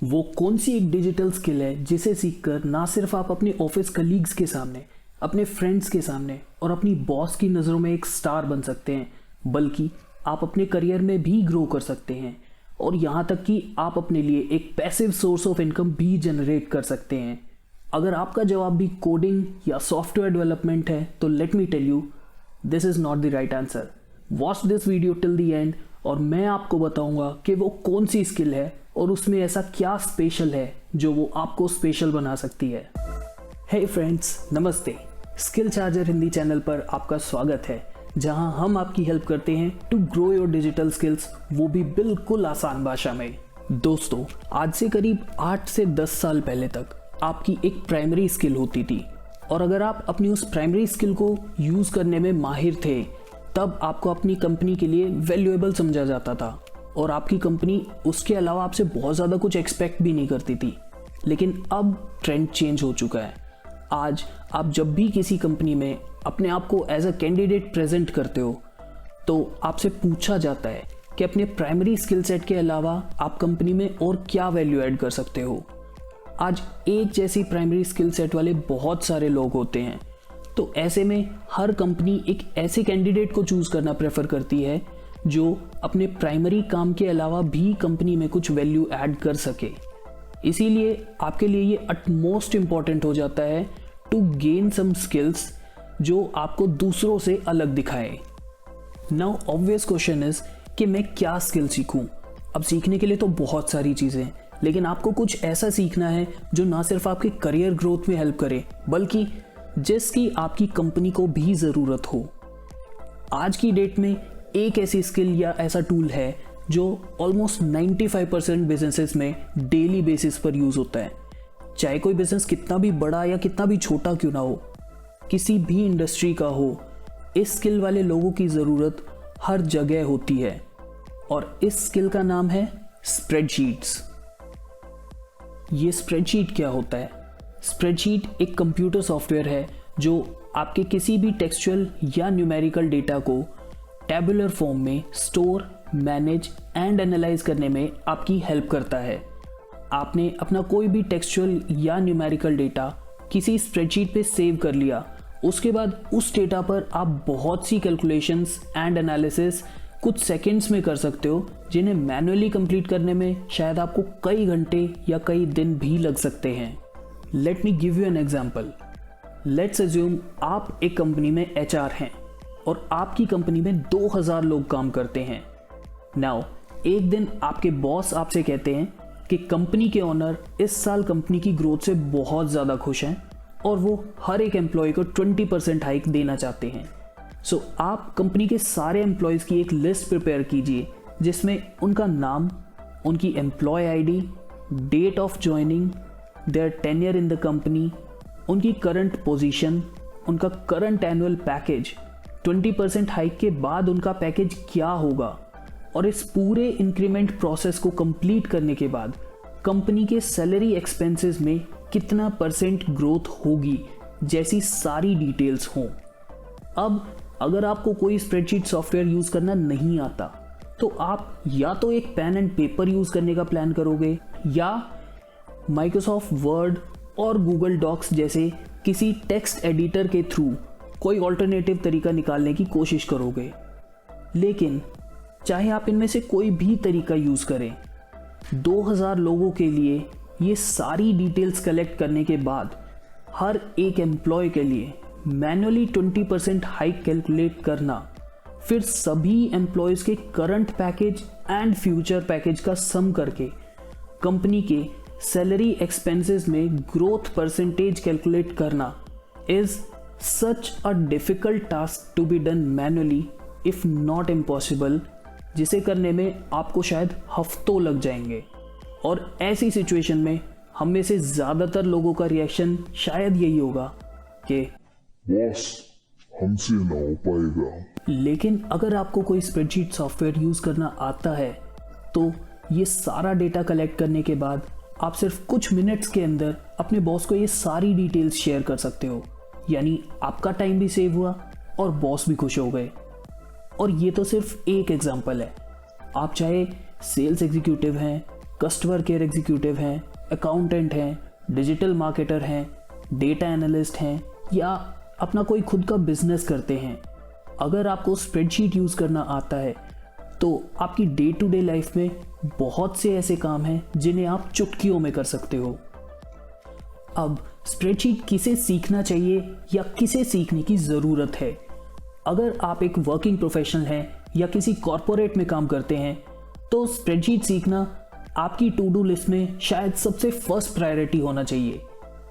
वो कौन सी एक डिजिटल स्किल है जिसे सीखकर ना सिर्फ आप अपने ऑफिस कलीग्स के सामने, अपने फ्रेंड्स के सामने और अपनी बॉस की नज़रों में एक स्टार बन सकते हैं, बल्कि आप अपने करियर में भी ग्रो कर सकते हैं और यहाँ तक कि आप अपने लिए एक पैसिव सोर्स ऑफ इनकम भी जनरेट कर सकते हैं। अगर आपका जवाब भी कोडिंग या सॉफ्टवेयर डेवलपमेंट है तो let me tell you, this is not the right answer. Watch this video till the end और मैं आपको बताऊंगा कि वो कौन सी स्किल है और उसमें ऐसा क्या स्पेशल है जो वो आपको स्पेशल बना सकती है। हे फ्रेंड्स, नमस्ते। स्किल चार्जर हिंदी चैनल पर आपका स्वागत है, जहां हम आपकी हेल्प करते हैं to grow your digital skills, वो भी बिल्कुल आसान भाषा में। दोस्तों, आज से करीब 8 से 10 साल पहले तक आपकी एक प्राइमरी स्किल होती थी और अगर आप अपनी उस प्राइमरी स्किल को यूज़ करने में माहिर थे तब आपको अपनी कंपनी के लिए वैल्यूएबल समझा जाता था और आपकी कंपनी उसके अलावा आपसे बहुत ज़्यादा कुछ एक्सपेक्ट भी नहीं करती थी। लेकिन अब ट्रेंड चेंज हो चुका है। आज आप जब भी किसी कंपनी में अपने आप को एज अ कैंडिडेट प्रेजेंट करते हो तो आपसे पूछा जाता है कि अपने प्राइमरी स्किल सेट के अलावा आप कंपनी में और क्या वैल्यू ऐड कर सकते हो। आज एक जैसी प्राइमरी स्किल सेट वाले बहुत सारे लोग होते हैं, तो ऐसे में हर कंपनी एक ऐसे कैंडिडेट को चूज़ करना प्रेफर करती है जो अपने प्राइमरी काम के अलावा भी कंपनी में कुछ वैल्यू ऐड कर सके। इसीलिए आपके लिए ये अटमोस्ट इम्पॉर्टेंट हो जाता है टू गेन सम स्किल्स जो आपको दूसरों से अलग दिखाए। नाउ ऑब्वियस क्वेश्चन इज कि मैं क्या स्किल सीखूं। अब सीखने के लिए तो बहुत सारी चीज़ें, लेकिन आपको कुछ ऐसा सीखना है जो ना सिर्फ आपके करियर ग्रोथ में हेल्प करे बल्कि जिसकी आपकी कंपनी को भी ज़रूरत हो। आज की डेट में एक ऐसी स्किल या ऐसा टूल है जो ऑलमोस्ट 95% बिजनेसेस में डेली बेसिस पर यूज़ होता है। चाहे कोई बिजनेस कितना भी बड़ा या कितना भी छोटा क्यों ना हो, किसी भी इंडस्ट्री का हो, इस स्किल वाले लोगों की ज़रूरत हर जगह होती है और इस स्किल का नाम है स्प्रेडशीट्स। ये स्प्रेडशीट क्या होता है? स्प्रेडशीट एक कंप्यूटर सॉफ्टवेयर है जो आपके किसी भी टेक्सचुअल या न्यूमेरिकल डेटा को टैबुलर फॉर्म में स्टोर, मैनेज एंड एनालाइज करने में आपकी हेल्प करता है। आपने अपना कोई भी टेक्सचुअल या न्यूमेरिकल डेटा किसी स्प्रेडशीट पे सेव कर लिया, उसके बाद उस डेटा पर आप बहुत सी कैलकुलेशंस एंड एनालिसिस कुछ सेकंड्स में कर सकते हो, जिन्हें मैन्युअली कंप्लीट करने में शायद आपको कई घंटे या कई दिन भी लग सकते हैं। Let me give you an example. Let's assume आप एक कंपनी में HR हैं और आपकी कंपनी में 2000 लोग काम करते हैं। नाउ एक दिन आपके बॉस आपसे कहते हैं कि कंपनी के ओनर इस साल कंपनी की ग्रोथ से बहुत ज़्यादा खुश हैं और वो हर एक एम्प्लॉय को 20% हाइक देना चाहते हैं। सो आप कंपनी के सारे एम्प्लॉयज़ की एक लिस्ट प्रिपेयर कीजिए जिसमें उनका नाम, उनकी employ ID, date of joining, their tenure in the company, उनकी करंट पोजीशन, उनका करंट एनुअल पैकेज, 20% हाइक के बाद उनका पैकेज क्या होगा और इस पूरे इंक्रीमेंट प्रोसेस को कंप्लीट करने के बाद कंपनी के सैलरी एक्सपेंसेस में कितना % ग्रोथ होगी जैसी सारी डिटेल्स हों। अब अगर आपको कोई स्प्रेडशीट सॉफ्टवेयर यूज़ करना नहीं आता तो आप या तो एक पेन एंड पेपर यूज़ करने का प्लान करोगे या माइक्रोसॉफ्ट वर्ड और गूगल डॉक्स जैसे किसी टेक्स्ट एडिटर के थ्रू कोई ऑल्टरनेटिव तरीका निकालने की कोशिश करोगे। लेकिन चाहे आप इनमें से कोई भी तरीका यूज़ करें, 2000 लोगों के लिए ये सारी डिटेल्स कलेक्ट करने के बाद हर एक एम्प्लॉय के लिए मैन्युअली 20% हाइक कैलकुलेट करना, फिर सभी एम्प्लॉयज़ के current package and future package का सम करके कंपनी के सैलरी एक्सपेंसेस में ग्रोथ % कैलकुलेट करना is such a difficult task to be done manually if not impossible, जिसे करने में आपको शायद हफ्तों लग जाएंगे। और ऐसी सिचुएशन में हम में से ज़्यादातर लोगों का रिएक्शन शायद यही होगा कि बॉस, हमसे ना हो पाएगा। लेकिन अगर आपको कोई स्प्रेडशीट सॉफ्टवेयर यूज़ करना आता है तो ये सारा डेटा कलेक्ट करने के बाद आप सिर्फ कुछ मिनट्स के अंदर अपने बॉस को ये सारी डिटेल्स शेयर कर सकते हो। यानी आपका टाइम भी सेव हुआ और बॉस भी खुश हो गए। और ये तो सिर्फ एक एग्जांपल है। आप चाहे सेल्स एग्जीक्यूटिव हैं, कस्टमर केयर एग्जीक्यूटिव हैं, अकाउंटेंट हैं, डिजिटल मार्केटर हैं, डेटा एनालिस्ट हैं या अपना कोई खुद का बिजनेस करते हैं, अगर आपको स्प्रेडशीट यूज़ करना आता है तो आपकी डे टू डे लाइफ में बहुत से ऐसे काम हैं जिन्हें आप चुटकियों में कर सकते हो। अब स्प्रेडशीट किसे सीखना चाहिए या किसे सीखने की ज़रूरत है? अगर आप एक वर्किंग प्रोफेशनल हैं या किसी कॉरपोरेट में काम करते हैं तो स्प्रेडशीट सीखना आपकी टू डू लिस्ट में शायद सबसे फर्स्ट प्रायोरिटी होना चाहिए।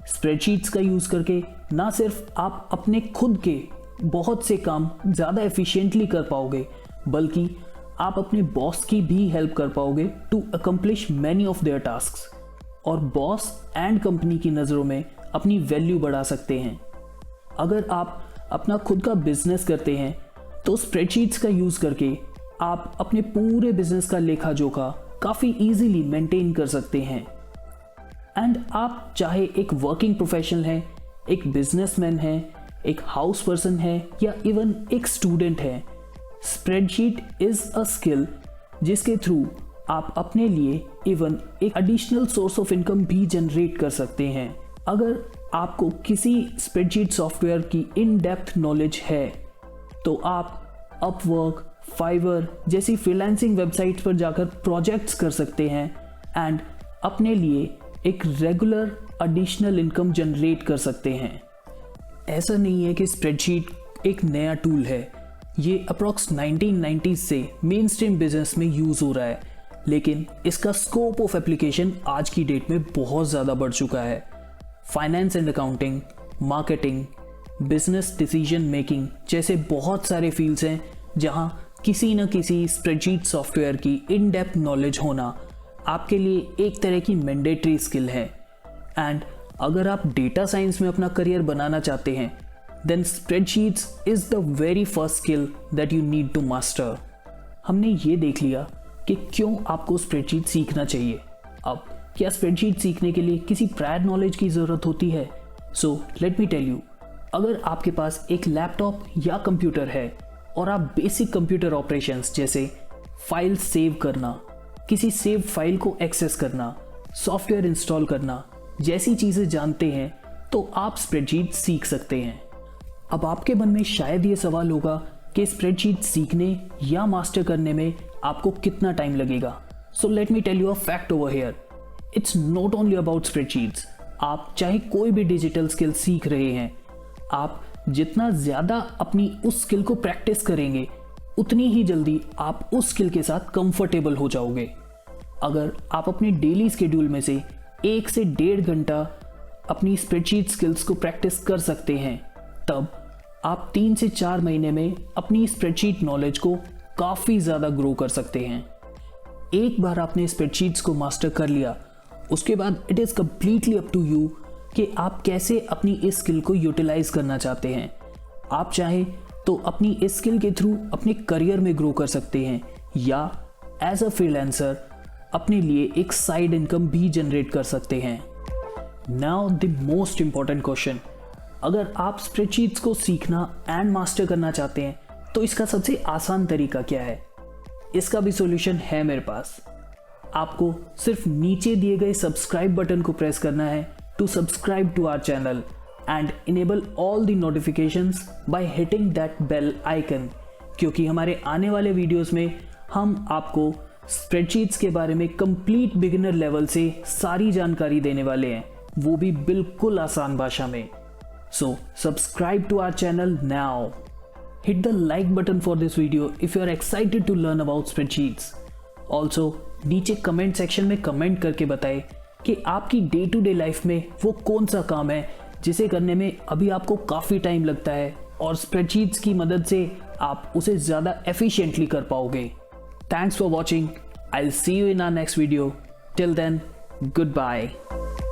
स्प्रेडशीट्स का यूज़ करके ना सिर्फ आप अपने खुद के बहुत से काम ज़्यादा एफिशिएंटली कर पाओगे, बल्कि आप अपने बॉस की भी हेल्प कर पाओगे to accomplish many of their tasks, और बॉस एंड कंपनी की नज़रों में अपनी वैल्यू बढ़ा सकते हैं। अगर आप अपना खुद का बिजनेस करते हैं तो स्प्रेडशीट्स का यूज़ करके आप अपने पूरे बिजनेस का लेखा जोखा काफ़ी इजीली मेंटेन कर सकते हैं। एंड आप चाहे एक वर्किंग प्रोफेशनल हैं, एक बिजनेसमैन हैं, एक हाउस पर्सन है या इवन एक स्टूडेंट है, स्प्रेडशीट इज अ स्किल जिसके थ्रू आप अपने लिए इवन एक एडिशनल सोर्स ऑफ इनकम भी जनरेट कर सकते हैं। अगर आपको किसी स्प्रेडशीट सॉफ्टवेयर की इन डेप्थ नॉलेज है तो आप अपवर्क, फाइवर जैसी फ्रीलांसिंग वेबसाइट्स पर जाकर प्रोजेक्ट्स कर सकते हैं एंड अपने लिए एक रेगुलर एडिशनल इनकम जनरेट कर सकते हैं। ऐसा नहीं है कि स्प्रेडशीट एक नया टूल है, ये अप्रॉक्स 1990s से मेन स्ट्रीम बिजनेस में यूज़ हो रहा है, लेकिन इसका स्कोप ऑफ एप्लीकेशन आज की डेट में बहुत ज़्यादा बढ़ चुका है। Finance and accounting, marketing, business decision making जैसे बहुत सारे फील्ड्स हैं जहां किसी न किसी स्प्रेडशीट सॉफ्टवेयर की इन डेप्थ नॉलेज होना आपके लिए एक तरह की मैंडेटरी स्किल है। एंड अगर आप डेटा साइंस में अपना करियर बनाना चाहते हैं then spreadsheets is the very first skill that you need to master. हमने ये देख लिया कि क्यों आपको स्प्रेडशीट सीखना चाहिए। अब क्या स्प्रेडशीट सीखने के लिए किसी प्रायर नॉलेज की ज़रूरत होती है? So let me tell you, अगर आपके पास एक लैपटॉप या कंप्यूटर है और आप बेसिक कंप्यूटर ऑपरेशंस जैसे फाइल सेव करना, किसी सेव फाइल को एक्सेस करना, सॉफ्टवेयर इंस्टॉल करना जैसी चीज़ें जानते हैं तो आप स्प्रेडशीट सीख सकते हैं। अब आपके मन में शायद ये सवाल होगा कि स्प्रेडशीट सीखने या मास्टर करने में आपको कितना टाइम लगेगा। So let me tell you a fact over here, it's not only about spreadsheets. आप चाहे कोई भी डिजिटल स्किल सीख रहे हैं, आप जितना ज़्यादा अपनी उस स्किल को प्रैक्टिस करेंगे उतनी ही जल्दी आप उस स्किल के साथ कंफर्टेबल हो जाओगे। अगर आप अपने डेली स्केड्यूल में से 1 से 1.5 घंटा अपनी स्प्रेडशीट स्किल्स को प्रैक्टिस कर सकते हैं, तब आप 3 से 4 महीने में अपनी स्प्रेडशीट नॉलेज को काफ़ी ज़्यादा ग्रो कर सकते हैं। एक बार आपने स्प्रेडशीट्स को मास्टर कर लिया, उसके बाद it is completely up to you कि आप कैसे अपनी इस स्किल को यूटिलाइज करना चाहते हैं। आप चाहें तो अपनी इस स्किल के थ्रू अपने करियर में ग्रो कर सकते हैं या एज अ फ्रीलांसर अपने लिए एक साइड इनकम भी जनरेट कर सकते हैं। Now the most important question, अगर आप स्प्रेडशीट्स को सीखना एंड मास्टर करना चाहते हैं तो इसका सबसे आसान तरीका क्या है? इसका भी सॉल्यूशन है मेरे पास। आपको सिर्फ नीचे दिए गए सब्सक्राइब बटन को प्रेस करना है to subscribe to our channel and enable all the notifications by hitting that bell icon, क्योंकि हमारे आने वाले वीडियोस में हम आपको स्प्रेडशीट्स के बारे में कंप्लीट बिगिनर लेवल से सारी जानकारी देने वाले हैं, वो भी बिल्कुल आसान भाषा में। So subscribe to our channel now. Hit the like button for this video if you are excited to learn about spreadsheets. Also, नीचे कमेंट सेक्शन में कमेंट करके बताएं कि आपकी डे टू डे लाइफ में वो कौन सा काम है जिसे करने में अभी आपको काफ़ी टाइम लगता है और स्प्रेडशीट्स की मदद से आप उसे ज़्यादा एफिशिएंटली कर पाओगे। Thanks for watching. I'll see you in our next video. Till then, goodbye.